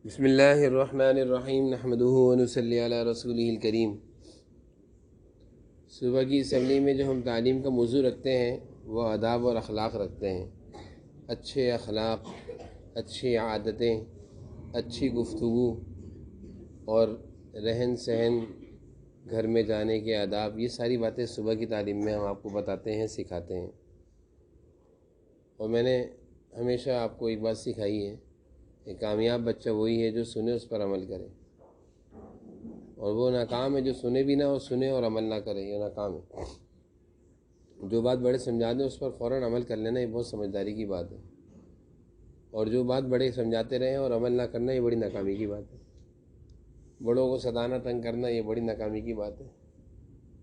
بسم اللہ الرحمن الرحیم نحمدہ ونصلی علی رسولہ الکریم۔ صبح کی اسمبلی میں جو ہم تعلیم کا موضوع رکھتے ہیں وہ آداب اور اخلاق رکھتے ہیں۔ اچھے اخلاق، اچھی عادتیں، اچھی گفتگو اور رہن سہن، گھر میں جانے کے آداب، یہ ساری باتیں صبح کی تعلیم میں ہم آپ کو بتاتے ہیں، سکھاتے ہیں۔ اور میں نے ہمیشہ آپ کو ایک بات سکھائی ہے کہ کامیاب بچہ وہی ہے جو سنے اس پر عمل کرے، اور وہ ناکام ہے جو سنے بھی نہ اور سنے اور عمل نہ کرے، یہ ناکام ہے۔ جو بات بڑے سمجھا دیں اس پر فوراً عمل کر لینا، یہ بہت سمجھداری کی بات ہے، اور جو بات بڑے سمجھاتے رہیں اور عمل نہ کرنا، یہ بڑی ناکامی کی بات ہے۔ بڑوں کو ستانا، تنگ کرنا، یہ بڑی ناکامی کی بات ہے۔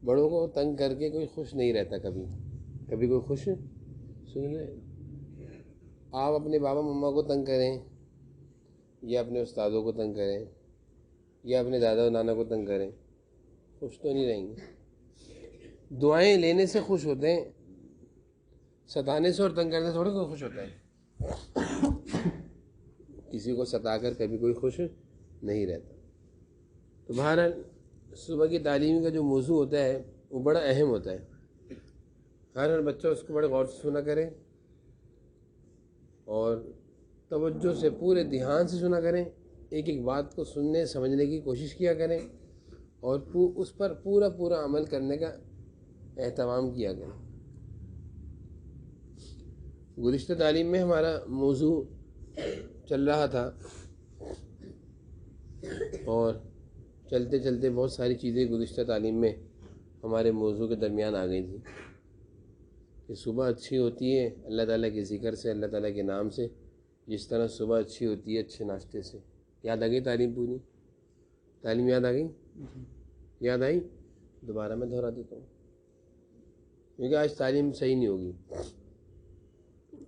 بڑوں کو تنگ کر کے کوئی خوش نہیں رہتا، کبھی کوئی خوش سن رہے۔ آپ اپنے بابا مما کو تنگ کریں یا اپنے استادوں کو تنگ کریں یا اپنے دادا و نانا کو تنگ کریں، خوش تو نہیں رہیں گے۔ دعائیں لینے سے خوش ہوتے ہیں، ستانے سے اور تنگ کرنے سے تھوڑا کوئی خوش ہوتا ہے۔ کسی کو ستا کر کبھی کوئی خوش نہیں رہتا۔ تو بہرحال صبح کی تعلیم کا جو موضوع ہوتا ہے وہ بڑا اہم ہوتا ہے۔ ہر بچہ اس کو بڑے غور سے سنا کرے اور توجہ سے، پورے دھیان سے سنا کریں، ایک ایک بات کو سننے سمجھنے کی کوشش کیا کریں اور اس پر پورا عمل کرنے کا اہتمام کیا کریں۔ گزشتہ تعلیم میں ہمارا موضوع چل رہا تھا اور چلتے چلتے بہت ساری چیزیں گزشتہ تعلیم میں ہمارے موضوع کے درمیان آ گئی تھیں کہ صبح اچھی ہوتی ہے اللہ تعالیٰ کے ذکر سے، اللہ تعالیٰ کے نام سے، جس طرح صبح اچھی ہوتی ہے اچھے ناشتے سے۔ یاد آ گئی تعلیم؟ پوری تعلیم یاد آ گئی؟ یاد آئی؟ دوبارہ میں دہرا دیتا ہوں کیونکہ آج تعلیم صحیح نہیں ہوگی۔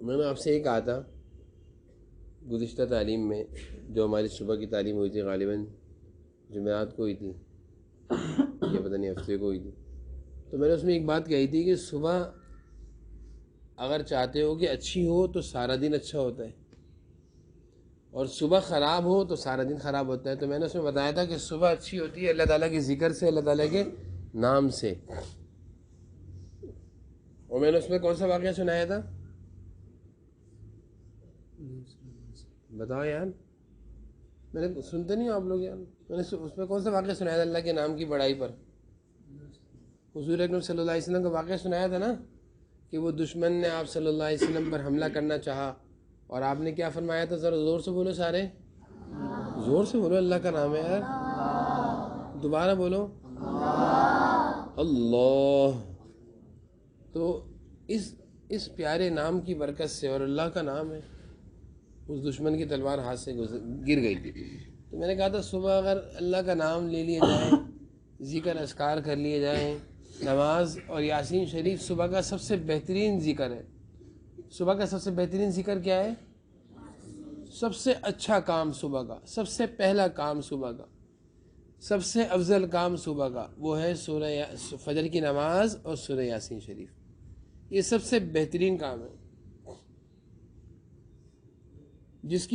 میں نے آپ سے یہ کہا تھا گزشتہ تعلیم میں، جو ہماری صبح کی تعلیم ہوئی تھی، غالباً جمعرات کو ہوئی تھی یا پتہ نہیں ہفتے کو ہوئی تھی، تو میں نے اس میں ایک بات کہی تھی کہ صبح اگر چاہتے ہو کہ اچھی ہو تو سارا دن اچھا ہوتا ہے، اور صبح خراب ہو تو سارا دن خراب ہوتا ہے۔ تو میں نے اس میں بتایا تھا کہ صبح اچھی ہوتی ہے اللہ تعالیٰ کے ذکر سے، اللہ تعالیٰ کے نام سے۔ اور میں نے اس میں کون سا واقعہ سنایا تھا؟ بتاؤ یار، میں نے سنتے نہیں ہو آپ لوگ یار؟ میں نے اس میں کون سا واقعہ سنایا تھا اللہ کے نام کی بڑائی پر؟ حضور اکرم صلی اللہ علیہ وسلم کا واقعہ سنایا تھا نا، کہ وہ دشمن نے آپ صلی اللہ علیہ وسلم پر حملہ کرنا چاہا اور آپ نے کیا فرمایا تھا؟ ذرا زور سے بولو، سارے زور سے بولو، اللہ کا نام ہے یار، دوبارہ بولو، اللہ۔ تو اس پیارے نام کی برکت سے، اور اللہ کا نام ہے، اس دشمن کی تلوار ہاتھ سے گر گئی تھی۔ تو میں نے کہا تھا صبح اگر اللہ کا نام لے لیا جائے، ذکر اذکار کر لیے جائیں، نماز اور یاسین شریف صبح کا سب سے بہترین ذکر ہے۔ صبح کا سب سے بہترین ذکر کیا ہے؟ سب سے اچھا کام صبح کا، سب سے پہلا کام صبح کا، سب سے افضل کام صبح کا، وہ ہے سورہ فجر کی نماز اور سورہ یاسین شریف۔ یہ سب سے بہترین کام ہے۔ جس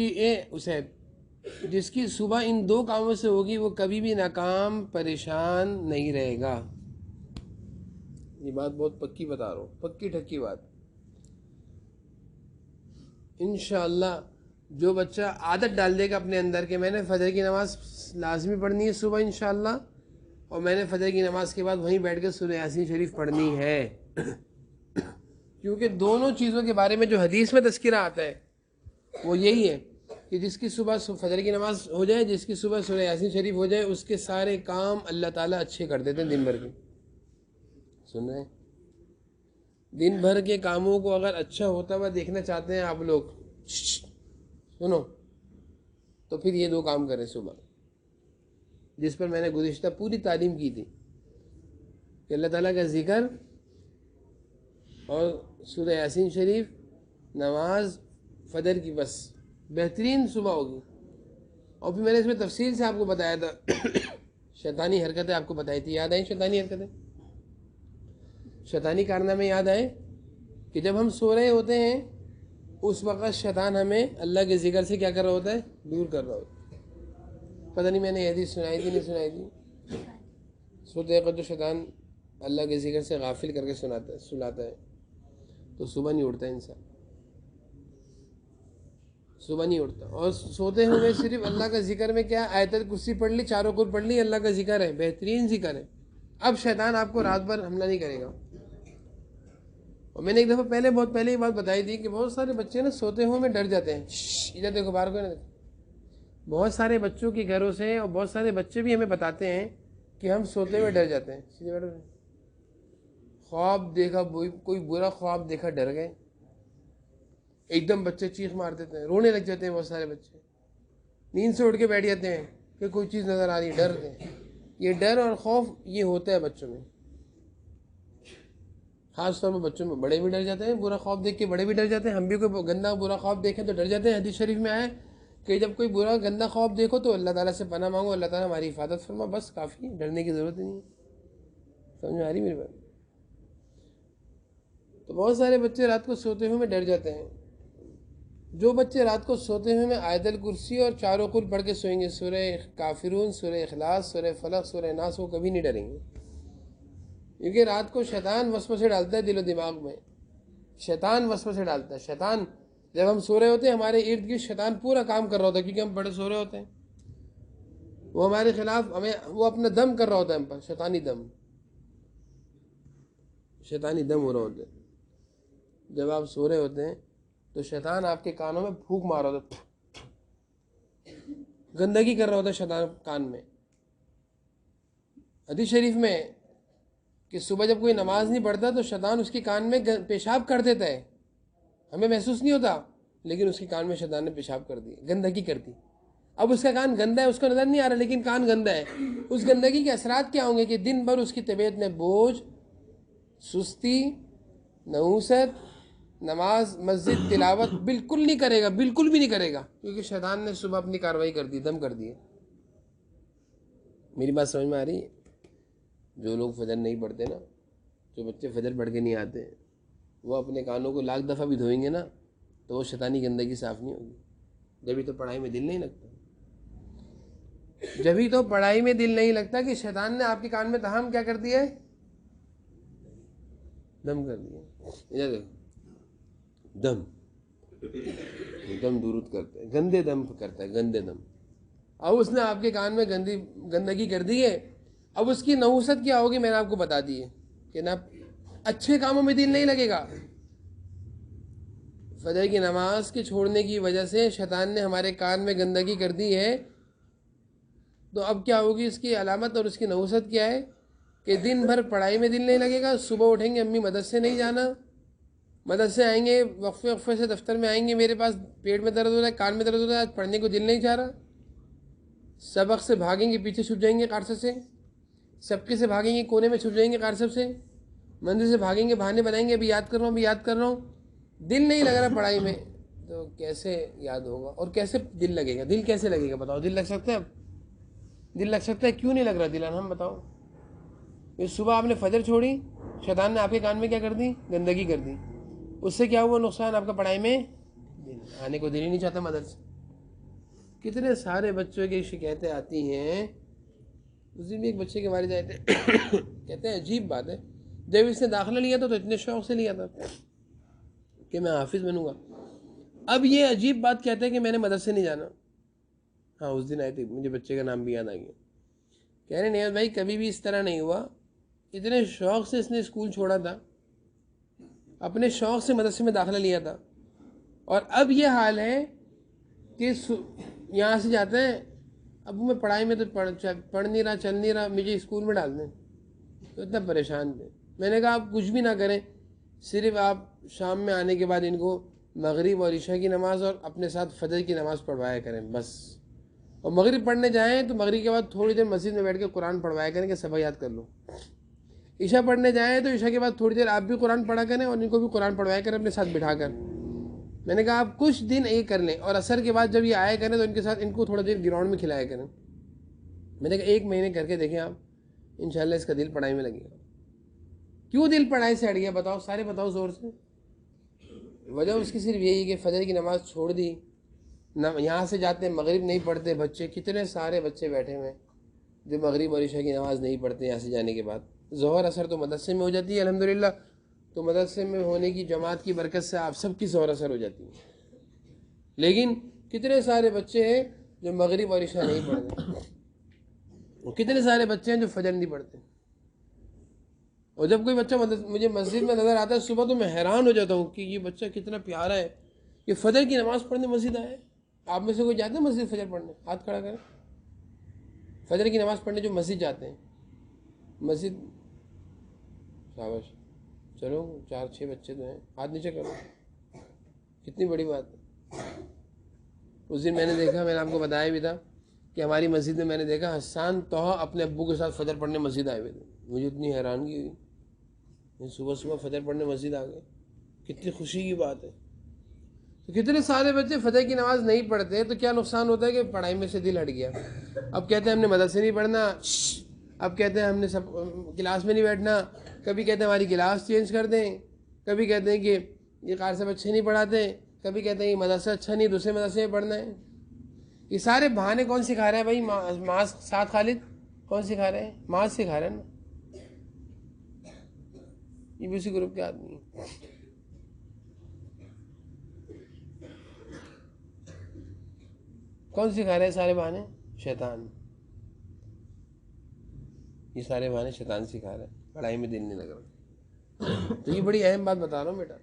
کی صبح ان دو کاموں سے ہوگی وہ کبھی بھی ناکام، پریشان نہیں رہے گا۔ یہ بات بہت پکی بتا رہا ہوں، پکی ٹھکی بات۔ انشاءاللہ جو بچہ عادت ڈال دے گا اپنے اندر کہ میں نے فجر کی نماز لازمی پڑھنی ہے صبح انشاءاللہ، اور میں نے فجر کی نماز کے بعد وہیں بیٹھ کے سورہ یاسین شریف پڑھنی ہے، کیونکہ دونوں چیزوں کے بارے میں جو حدیث میں تذکرہ آتا ہے وہ یہی ہے کہ جس کی صبح فجر کی نماز ہو جائے، جس کی صبح سورہ یاسین شریف ہو جائے، اس کے سارے کام اللہ تعالیٰ اچھے کر دیتے ہیں دن بھر کے۔ سن رہے ہیں؟ دن بھر کے کاموں کو اگر اچھا ہوتا ہوا دیکھنا چاہتے ہیں آپ لوگ، سنو، تو پھر یہ دو کام کریں صبح، جس پر میں نے گزشتہ پوری تعلیم کی تھی کہ اللہ تعالیٰ کا ذکر اور سورہ یاسین شریف، نماز فجر کی، بس بہترین صبح ہوگی۔ اور پھر میں نے اس میں تفصیل سے آپ کو بتایا تھا شیطانی حرکتیں آپ کو بتائی تھی، یاد آئیں شیطانی حرکتیں؟ شیطانی کارنامے یاد آئے کہ جب ہم سو رہے ہوتے ہیں اس وقت شیطان ہمیں اللہ کے ذکر سے کیا کر رہا ہوتا ہے؟ دور کر رہا ہوتا ہے۔ پتہ نہیں میں نے حدیث سنائی تھی نہیں سنائی تھی، سوتے وقت جو شیطان اللہ کے ذکر سے غافل کر کے سلاتا ہے تو صبح نہیں اٹھتا انسان، صبح نہیں اٹھتا. اور سوتے ہوئے صرف اللہ کا ذکر میں کیا، آیت الکرسی پڑھ لی، چاروں کل پڑھ لی، اللہ کا ذکر ہے، بہترین ذکر ہے. اب شیطان آپ کو رات بھر حملہ نہیں کرے گا. اور میں نے ایک دفعہ بہت پہلے یہ بات بتائی تھی کہ بہت سارے بچے نا سوتے ہوئے میں ڈر جاتے ہیں. ادھر دیکھو باہر کو نا دیکھو. بہت سارے بچوں کے گھروں سے اور بہت سارے بچے بھی ہمیں بتاتے ہیں کہ ہم سوتے ہوئے ڈر جاتے ہیں. سیدھے بیٹھو. خواب دیکھا، کوئی برا خواب دیکھا، ڈر گئے، ایک دم بچے چیخ مار دیتے ہیں، رونے لگ جاتے ہیں. بہت سارے بچے نیند سے اٹھ کے بیٹھ جاتے ہیں کہ کوئی چیز نظر آ رہی ہے، ڈر گئے. یہ ڈر اور خوف یہ ہوتا ہے بچوں میں، خاص طور پر بچوں میں. بڑے بھی ڈر جاتے ہیں، برا خواب دیکھ کے بڑے بھی ڈر جاتے ہیں. ہم بھی کوئی گندا برا خواب دیکھیں تو ڈر جاتے ہیں. حدیث شریف میں آئے کہ جب کوئی برا گندا خواب دیکھو تو اللہ تعالیٰ سے پناہ مانگو، اللہ تعالیٰ ہماری حفاظت فرما، بس کافی، ڈرنے کی ضرورت نہیں ہے. سمجھ میں آ رہی میری بات؟ تو بہت سارے بچے رات کو سوتے ہوئے میں ڈر جاتے ہیں. جو بچے رات کو سوتے ہوئے میں آیت الکرسی اور چاروں کل پڑھ کے سوئیں گے، سورہ کافرون، سورہ اخلاص، سورہ فلق، سورہ ناس، وہ کبھی نہیں ڈریں گے. کیونکہ رات کو شیطان وسوسے ڈالتا ہے دل و دماغ میں. شیطان وسوسے ڈالتا ہے. شیطان جب ہم سو رہے ہوتے ہیں ہمارے ارد گرد شیطان پورا کام کر رہا ہوتا ہے، کیونکہ ہم بڑے سو رہے ہوتے ہیں. وہ ہمارے خلاف وہ اپنا دم کر رہا ہوتا ہے ہم پر، شیطانی دم ہو رہا ہوتا ہے. جب آپ سو رہے ہوتے ہیں تو شیطان آپ کے کانوں میں پھونک مار رہا ہوتا ہے، گندگی کر رہا ہوتا ہے شیطان کان میں. حدیث شریف میں کہ صبح جب کوئی نماز نہیں پڑھتا تو شیطان اس کے کان میں پیشاب کر دیتا ہے. ہمیں محسوس نہیں ہوتا، لیکن اس کے کان میں شیطان نے پیشاب کر دی، گندگی کر دی. اب اس کا کان گندا ہے، اس کو نظر نہیں آ رہا، لیکن کان گندا ہے. اس گندگی کے اثرات کیا ہوں گے کہ دن بھر اس کی طبیعت میں بوجھ، سستی، نحوست، نماز، مسجد، تلاوت بالکل نہیں کرے گا، بالکل بھی نہیں کرے گا، کیونکہ شیطان نے صبح اپنی کاروائی کر دی، دم کر دی ہے. میری بات سمجھ میں آ رہی ہے؟ جو لوگ فجر نہیں پڑھتے نا، جو بچے فجر پڑھ کے نہیں آتے، وہ اپنے کانوں کو لاکھ دفعہ بھی دھوئیں گے نا تو وہ شیطانی گندگی صاف نہیں ہوگی. جبھی تو پڑھائی میں دل نہیں لگتا، جبھی تو پڑھائی میں دل نہیں لگتا کہ شیطان نے آپ کے کان میں تاہم کیا کر دیا ہے، دم کر دیا. ادھر دیکھو، دم درود کرتا ہے، گندے دم کرتا ہے، گندے دم. اب اس نے آپ کے کان میں گندگی کر دی ہے. اب اس کی نحوست کیا ہوگی میں نے آپ کو بتا دی ہے کہ نہ اچھے کاموں میں دل نہیں لگے گا. فجر کی نماز کے چھوڑنے کی وجہ سے شیطان نے ہمارے کان میں گندگی کر دی ہے، تو اب کیا ہوگی اس کی علامت اور اس کی نحوست کیا ہے کہ دن بھر پڑھائی میں دل نہیں لگے گا. صبح اٹھیں گے، امی مدرسے نہیں جانا، مدرسے آئیں گے، وقفے سے دفتر میں آئیں گے، میرے پاس پیٹ میں درد ہو رہا ہے، کان میں درد ہو رہا ہے، آج پڑھنے کو دل نہیں چاہ رہا. سبق سے بھاگیں گے، پیچھے چھپ جائیں گے قارصد سے، سبقے سے بھاگیں گے، کونے میں چھپ جائیں گے قارصد سے، مندر سے بھاگیں گے، بہانے بنائیں گے، ابھی یاد کر رہا ہوں. دل نہیں لگ رہا پڑھائی میں، تو کیسے یاد ہوگا اور کیسے دل لگے گا؟ دل کیسے لگے گا بتاؤ؟ دل لگ سکتا ہے؟ اب دل لگ سکتا ہے؟ کیوں نہیں لگ رہا دل؟ ہم بتاؤ. یہ صبح آپ نے فجر چھوڑی، شیطان نے آپ کے کان میں کیا کر دی؟ گندگی کر دی. اس سے کیا ہوا نقصان؟ آپ کا پڑھائی میں آنے کو دل ہی نہیں چاہتا مدرسے. کتنے سارے بچوں کی شکایتیں آتی ہیں. اس دن بھی ایک بچے کے والد آئے تھے، کہتے ہیں عجیب بات ہے، جب اس نے داخلہ لیا تھا تو اتنے شوق سے لیا تھا کہ میں حافظ بنوں گا. اب یہ عجیب بات کہتے ہیں کہ میں نے مدرسے نہیں جانا. ہاں اس دن آئے تھے، مجھے بچے کا نام بھی یاد آ گیا. کہہ رہے نیاز بھائی کبھی بھی اس طرح نہیں ہوا، اتنے شوق سے اس نے اسکول چھوڑا تھا، اپنے شوق سے مدرسے میں داخلہ لیا تھا، اور اب یہ حال ہے کہ یہاں سے جاتے ہیں، ابو میں پڑھائی میں تو پڑھ نہیں رہا، چل نہیں رہا، مجھے اسکول میں ڈال دیں. تو اتنا پریشان تھے. میں نے کہا آپ کچھ بھی نہ کریں، صرف آپ شام میں آنے کے بعد ان کو مغرب اور عشاء کی نماز اور اپنے ساتھ فجر کی نماز پڑھوایا کریں بس. اور مغرب پڑھنے جائیں تو مغرب کے بعد تھوڑی دیر مسجد میں بیٹھ کے قرآن پڑھوایا کریں کہ سبق یاد کر لو. عشاء پڑھنے جائیں تو عشاء کے بعد تھوڑی دیر آپ بھی قرآن پڑھا کریں اور ان کو بھی قرآن پڑھوایا کریں اپنے ساتھ بٹھا کر. میں نے کہا آپ کچھ دن یہ کر لیں، اور عصر کے بعد جب یہ آیا کریں تو ان کے ساتھ ان کو تھوڑا دیر گراؤنڈ میں کھلایا کریں. میں نے کہا 1 مہینے کر کے دیکھیں آپ، انشاءاللہ اس کا دل پڑھائی میں لگے گا. کیوں دل پڑھائی سے ہٹ گیا بتاؤ؟ سارے بتاؤ زور سے. وجہ اس کی صرف یہی کہ فجر کی نماز چھوڑ دی، یہاں سے جاتے ہیں مغرب نہیں پڑھتے بچے، کتنے سارے بچے بیٹھے ہوئے ہیں جو مغرب اور عشاء کی نماز نہیں پڑھتے یہاں سے جانے کے بعد۔ ظہر اثر تو مدرسے میں ہو جاتی ہے الحمدللہ، تو مدرسے میں ہونے کی جماعت کی برکت سے آپ سب کی ظہر اثر ہو جاتی ہے، لیکن کتنے سارے بچے ہیں جو مغرب اور عشاء نہیں پڑھتے، اور کتنے سارے بچے ہیں جو فجر نہیں پڑھتے۔ اور جب کوئی بچہ مجھے مسجد میں نظر آتا ہے صبح تو میں حیران ہو جاتا ہوں کہ یہ بچہ کتنا پیارا ہے، یہ فجر کی نماز پڑھنے مسجد آیا ہے۔ آپ میں سے کوئی جاتا ہے مسجد فجر پڑھنے؟ ہاتھ کھڑا کریں، فجر کی نماز پڑھنے جو مسجد جاتے ہیں۔ مسجد، شاباش، چلو 4-6 بچے تو ہیں، ہاتھ نیچے کرو، کتنی بڑی بات ہے۔ اس دن میں نے دیکھا، میں نے آپ کو بتایا بھی تھا کہ ہماری مسجد میں میں نے دیکھا حسان توحہ اپنے ابو کے ساتھ فجر پڑھنے مسجد آئے ہوئے تھے۔ مجھے اتنی حیرانگی ہوئی، صبح صبح فجر پڑھنے مسجد آ گئے، کتنی خوشی کی بات ہے۔ تو کتنے سارے بچے فجر کی نماز نہیں پڑھتے، تو کیا نقصان ہوتا ہے کہ پڑھائی میں سے دل ہٹ گیا۔ اب کہتے ہیں ہم نے مدرسے نہیں پڑھنا، اب کہتے ہیں ہم نے سب کلاس میں نہیں بیٹھنا، کبھی کہتے ہیں ہماری کلاس چینج کر دیں، کبھی کہتے ہیں کہ یہ قاری صاحب اچھے نہیں پڑھاتے، کبھی کہتے ہیں یہ مدرسہ اچھا نہیں، دوسرے مدرسے میں پڑھنا ہے۔ یہ سارے بہانے کون سکھا رہے ہیں بھائی؟ معاذ ساتھ خالد کون سکھا رہے ہیں؟ معاذ سکھا رہے ہیں نا، یہ بھی اسی گروپ کے آدمی ہیں۔ کون سکھا رہے ہیں سارے بہانے؟ شیطان۔ یہ سارے بہانے شیطان سکھا رہے ہیں، پڑھائی میں دل نہیں لگ رہا۔ تو یہ بڑی اہم بات بتا رہا ہوں بیٹا،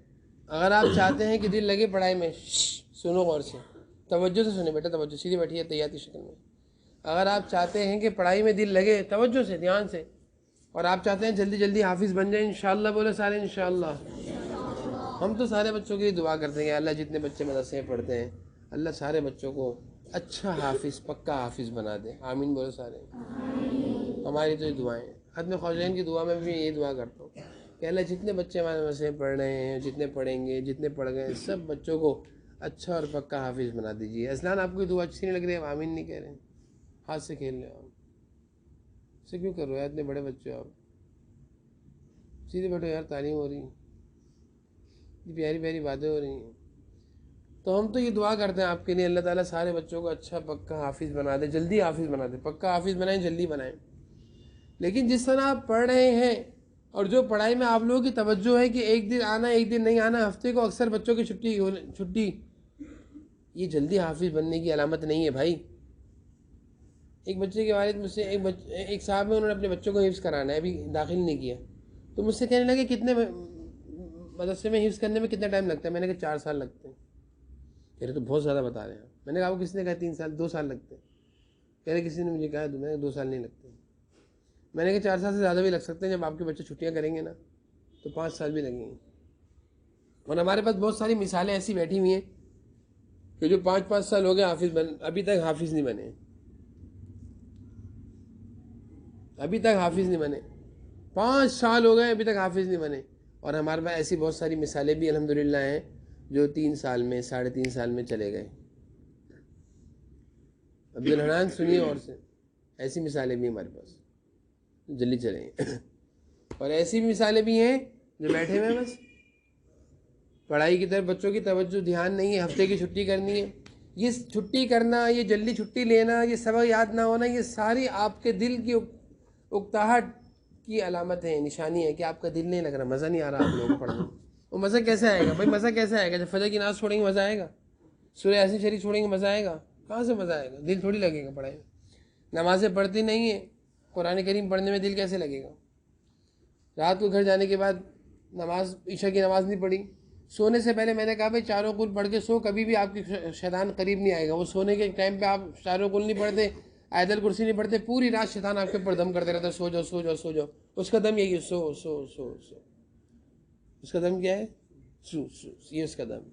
اگر آپ چاہتے ہیں کہ دل لگے پڑھائی میں، سنو غور سے، توجہ سے سنیں بیٹا، توجہ، سیدھی بیٹھیے تحیاتی شکل میں۔ اگر آپ چاہتے ہیں کہ پڑھائی میں دل لگے، توجہ سے، دھیان سے، اور آپ چاہتے ہیں جلدی جلدی حافظ بن جائیں، انشاءاللہ بولے سارے انشاءاللہ۔ ہم تو سارے بچوں کے لیے دعا کرتے ہیں کہ اللہ جتنے بچے مدرسے میں پڑھتے ہیں اللہ سارے بچوں کو اچھا حافظ، پکا حافظ بنا دے، آمین بولے سارے۔ ہماری تو یہ دعائیں ہیں، ختم خواجین کی دعا میں بھی یہ دعا کرتا ہوں کہ اللہ جتنے بچے ہمارے مدرسے میں پڑھ رہے ہیں، جتنے پڑھیں گے، جتنے پڑھ گئے، سب بچوں کو اچھا اور پکا حافظ بنا دیجیے۔ اسلان آپ کو دعا اچھی نہیں لگ رہی ہے، آپ آمین نہیں کہہ رہے ہیں، ہاتھ سے کھیل رہے ہو آپ، اسے کیوں کر رہے ہو؟ اتنے بڑے بچے ہو آپ، سیدھے بیٹھو یار، تعلیم ہو رہی ہے، پیاری پیاری باتیں ہو رہی ہیں۔ تو ہم تو یہ دعا کرتے ہیں آپ کے لیے، اللہ تعالیٰ سارے بچوں کو اچھا پکا حافظ بنا دے، جلدی حافظ بنا دے، پکا حافظ بنائیں، جلدی بنائیں۔ لیکن جس طرح آپ پڑھ رہے ہیں اور جو پڑھائی میں آپ لوگوں کی توجہ ہے کہ ایک دن آنا ایک دن نہیں آنا، ہفتے کو اکثر بچوں کی چھٹی، یہ جلدی حافظ بننے کی علامت نہیں ہے بھائی۔ ایک بچے کے والد مجھ سے ایک صاحب میں، انہوں نے اپنے بچوں کو حفظ کرانا ہے، ابھی داخل نہیں کیا، تو مجھ سے کہنے لگے کتنے مدرسے میں حفظ کرنے میں کتنا ٹائم لگتا ہے؟ میں نے کہا 4 سال لگتے ہیں۔ کہہ رہے تو بہت زیادہ بتا رہے ہیں آپ۔ میں نے کہا وہ کس نے کہا 3 سال 2 سال لگتے ہیں؟ کہہ رہے کسی نے مجھے کہا، میں نے 2 سال نہیں لگتے۔ میں نے کہا 4 سال سے زیادہ بھی لگ سکتے ہیں، جب آپ کے بچے چھٹیاں کریں گے نا تو 5 سال بھی لگیں گے۔ اور ہمارے پاس بہت ساری مثالیں ایسی بیٹھی ہوئی ہیں کہ جو 5-5 سال ہو گئے حافظ ابھی تک حافظ نہیں بنے، ابھی تک حافظ نہیں بنے، 5 سال ہو گئے ابھی تک حافظ نہیں بنے۔ اور ہمارے پاس ایسی بہت ساری مثالیں بھی الحمدللہ ہیں جو 3 سال میں 3.5 سال میں چلے گئے۔ عبدالحنان سنیے اور سے، ایسی مثالیں بھی ہمارے پاس، جلدی چلیں۔ اور ایسی بھی مثالیں بھی ہیں جو بیٹھے ہوئے بس پڑھائی کی طرف بچوں کی توجہ دھیان نہیں ہے، ہفتے کی چھٹی کرنی ہے۔ یہ چھٹی کرنا، یہ جلدی چھٹی لینا، یہ سبق یاد نہ ہونا، یہ ساری آپ کے دل کی اکتاہٹ کی علامت ہے، نشانی ہے کہ آپ کا دل نہیں لگ رہا، مزہ نہیں آ رہا آپ لوگوں کو پڑھنے میں۔ وہ مزہ کیسے آئے گا بھائی؟ مزہ کیسے آئے گا؟ جب فجر کی نماز چھوڑیں گے مزہ آئے گا؟ سورہ یاسین شریف چھوڑیں گے مزہ آئے گا؟ کہاں سے مزہ آئے گا؟ دل تھوڑی لگے گا پڑھائی میں۔ نمازیں پڑھتی نہیں ہیں، قرآن کریم پڑھنے میں دل کیسے لگے گا؟ رات کو گھر جانے کے بعد نماز، عشاء کی نماز نہیں پڑھی، سونے سے پہلے میں نے کہا بھائی چاروں قل پڑھ کے سو، کبھی بھی آپ کی شیطان قریب نہیں آئے گا۔ وہ سونے کے ٹائم پہ آپ چاروں قل نہیں پڑھتے، آیت الکرسی نہیں پڑھتے، پوری رات شیطان آپ کے اوپر دم کرتے رہتا ہے، سو جاؤ سو جاؤ سو جاؤ۔ اس کا دم یہی ہے، سو سو سو سو۔ اس کا دم کیا ہے؟ سو سو، یہ اس کا دم،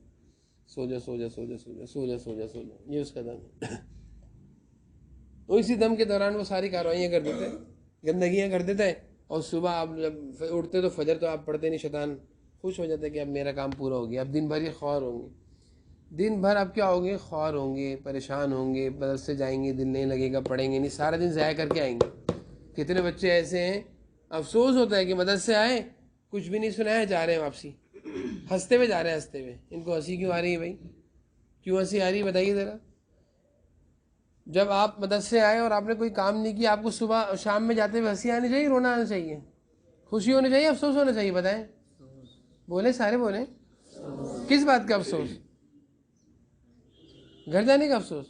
سو جا سو جا سو جا سو جا سو جا سو جا سو جا، یہ اس کا دم ہے۔ اسی دم کے دوران وہ ساری کارروائیاں کر دیتے ہیں، گندگیاں کر دیتا ہے، اور صبح آپ جب اٹھتے تو فجر تو آپ پڑھتے نہیں، شیطان خوش ہو جاتا ہے کہ اب میرا کام پورا ہو گیا، اب دن بھر یہ خوار ہوں گے، دن بھر آپ کیا ہوں گے؟ خوار ہوں گے، پریشان ہوں گے، مدرسے جائیں گے دل نہیں لگے گا، پڑھیں گے نہیں، سارا دن ضائع کر کے آئیں گے۔ کتنے بچے ایسے ہیں، افسوس ہوتا ہے کہ مدرسے آئے، کچھ بھی نہیں سنایا، جا رہے ہیں واپسی، ہنستے ہوئے جا رہے ہیں، ہنستے ہوئے۔ ان کو ہنسی کیوں آ رہی ہے بھائی؟ کیوں ہنسی آ رہی ہے بتائیے ذرا؟ جب آپ مدرسے آئے اور آپ نے کوئی کام نہیں کیا، آپ کو صبح شام میں جاتے ہوئے ہنسی آنی چاہیے، رونا آنا چاہیے، خوشی ہونی چاہیے، افسوس ہونا چاہیے؟ بتائیں، بولیں، سارے بولیں. کس بات کا افسوس؟ گھر جانے کا افسوس؟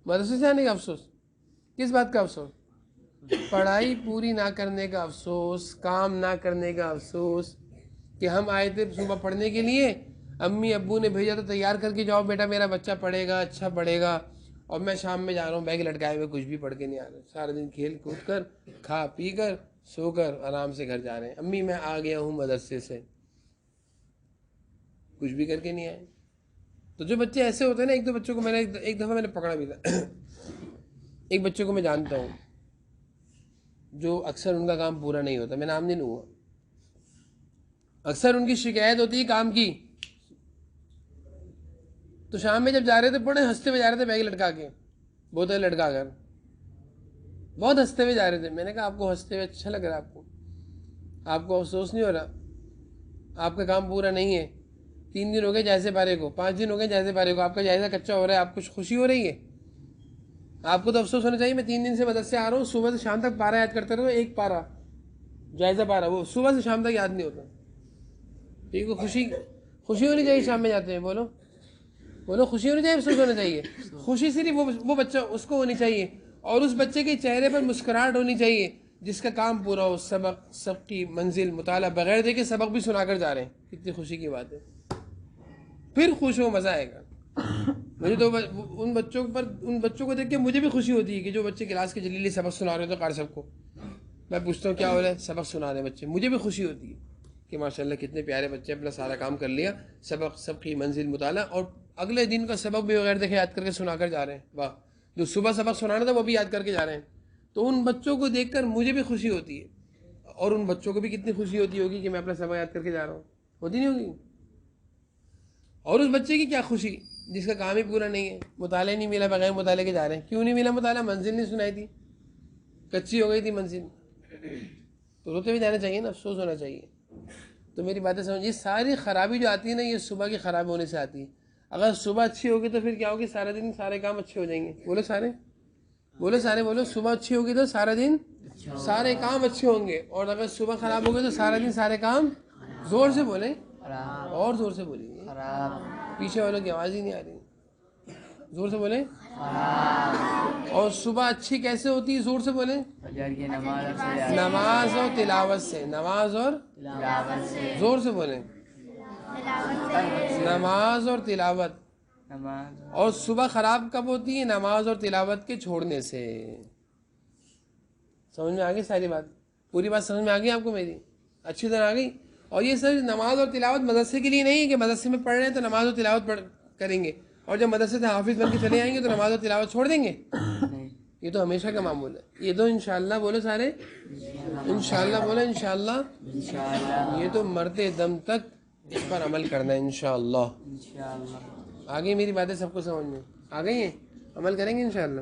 مدرسے سے آنے کا افسوس؟ کس بات کا افسوس؟ پڑھائی پوری نہ کرنے کا افسوس، کام نہ کرنے کا افسوس، کہ ہم آئے تھے صبح پڑھنے کے لیے، امی ابو نے بھیجا تو تیار کر کے جاؤ بیٹا میرا بچہ پڑھے گا، اچھا پڑھے گا، اور میں شام میں جا رہا ہوں بیگ لٹکائے ہوئے، کچھ بھی پڑھ کے نہیں آ رہا، سارا دن کھیل کود کر کھا پی کر سو کر آرام سے گھر جا رہے ہیں، امی میں آ گیا ہوں مدرسے سے، کچھ بھی کر کے نہیں آئے. تو جو بچے ایسے ہوتے ہیں نا، ایک دو بچوں کو میں نے ایک دفعہ میں نے پکڑا بھی تھا. ایک بچے کو میں جانتا ہوں جو اکثر ان کا کام پورا نہیں ہوتا، میں نام نہیں لوں گا، اکثر ان کی شکایت ہوتی ہے کام کی. تو شام میں جب جا رہے تھے بڑے ہنستے ہوئے جا رہے تھے، بیگ لٹکا کے، بوتل لٹکا کر، بہت ہنستے ہوئے جا رہے تھے. میں نے کہا آپ کو ہنستے ہوئے اچھا لگ رہا ہے؟ آپ کو افسوس نہیں ہو رہا؟ آپ کا کام پورا نہیں ہے، 3 دن ہو گئے جائزے پارے کو، 5 دن ہو گئے جائزے پارے کو، آپ کا جائزہ کچا ہو رہا ہے، آپ کو خوشی ہو رہی ہے؟ آپ کو تو افسوس ہونا چاہیے. میں 3 دن سے مدرسے آ رہا ہوں، صبح سے شام تک پارا یاد کرتا رہا ہوں، ایک پارا جائزہ پارا، وہ صبح سے شام تک یاد نہیں ہوتا. ٹھیک ہے، خوشی ہونی چاہیے. شام میں جاتے ہیں، بولو بولو، خوشی ہونی چاہیے، افسوس ہونا چاہیے؟ خوشی صرف وہ بچہ اس کو ہونی چاہیے، اور اس بچے کے چہرے پر مسکراہٹ ہونی چاہیے جس کا کام پورا ہو، سبق کی منزل مطالعہ بغیر دیکھے سبق بھی سنا کر جا رہے ہیں، کتنی خوشی کی بات ہے. پھر خوش ہو، مزہ آئے گا. مجھے تو ان بچوں کو دیکھ کے مجھے بھی خوشی ہوتی ہے کہ جو بچے کلاس کے جلیلی سبق سنا رہے ہوتے قاری صاحب کو، میں پوچھتا ہوں کیا ہو رہا ہے؟ سبق سنا رہے ہیں بچے. مجھے بھی خوشی ہوتی ہے کہ ماشاءاللہ کتنے پیارے بچے، اپنا سارا کام کر لیا، سب کی منزل مطالعہ، اور اگلے دن کا سبق بھی بغیر دیکھے یاد کر کے سنا کر جا رہے ہیں. واہ، جو صبح سبق سنانا تھا وہ بھی یاد کر کے جا رہے ہیں. تو ان بچوں کو دیکھ کر مجھے بھی خوشی ہوتی ہے، اور ان بچوں کو بھی کتنی خوشی ہوتی ہوگی کہ میں اپنا سبق یاد کر کے جا رہا ہوں. ہوتی نہیں ہوگی؟ اور اس بچے کی کیا خوشی جس کا کام ہی پورا نہیں ہے، مطالعہ نہیں ملا، بغیر مطالعے کے جا رہے ہیں. کیوں نہیں ملا مطالعہ؟ منزل نہیں سنائی تھی، کچی ہو گئی تھی منزل. تو روتے ہوئے جانا چاہیے نا، افسوس ہونا چاہیے. تو میری باتیں سمجھیے، ساری خرابی جو آتی ہے نا یہ صبح کی خراب ہونے سے آتی ہے. اگر صبح اچھی ہوگی تو پھر کیا ہوگی؟ سارا دن سارے کام اچھے ہو جائیں گے. بولو سارے، بولو سارے، بولو. صبح اچھی ہوگی تو سارا دن سارے کام اچھے ہوں گے، اور اگر صبح خراب ہوگی تو سارا دن سارے کام، زور سے بولیں، اور زور سے بولیے، پیچھے والوں کی آواز ہی نہیں آ رہی، زور سے بولیں. اور صبح اچھی کیسے ہوتی ہے؟ زور سے بولیں. نماز اور تلاوت سے، نماز اور زور سے بولیں، نماز اور تلاوت. اور صبح خراب کب ہوتی ہے؟ نماز اور تلاوت کے چھوڑنے سے. سمجھ میں آ گئی ساری بات؟ پوری بات سمجھ میں آ گئی آپ کو میری؟ اچھی طرح آ گئی. اور یہ صرف نماز اور تلاوت مدرسے کے لیے نہیں ہے کہ مدرسے میں پڑھ رہے ہیں تو نماز اور تلاوت کریں گے، اور جب مدرسے سے حافظ بن کے چلے آئیں گے تو نماز اور تلاوت چھوڑ دیں گے. یہ تو ہمیشہ کا معمول ہے. یہ تو انشاءاللہ بولو سارے، انشاءاللہ بولو، انشاءاللہ. یہ تو مرتے دم تک اس پر عمل کرنا ہے انشاءاللہ. آگئی میری باتیں سب کو سمجھ میں آ گئی ہیں؟ عمل کریں گے انشاءاللہ.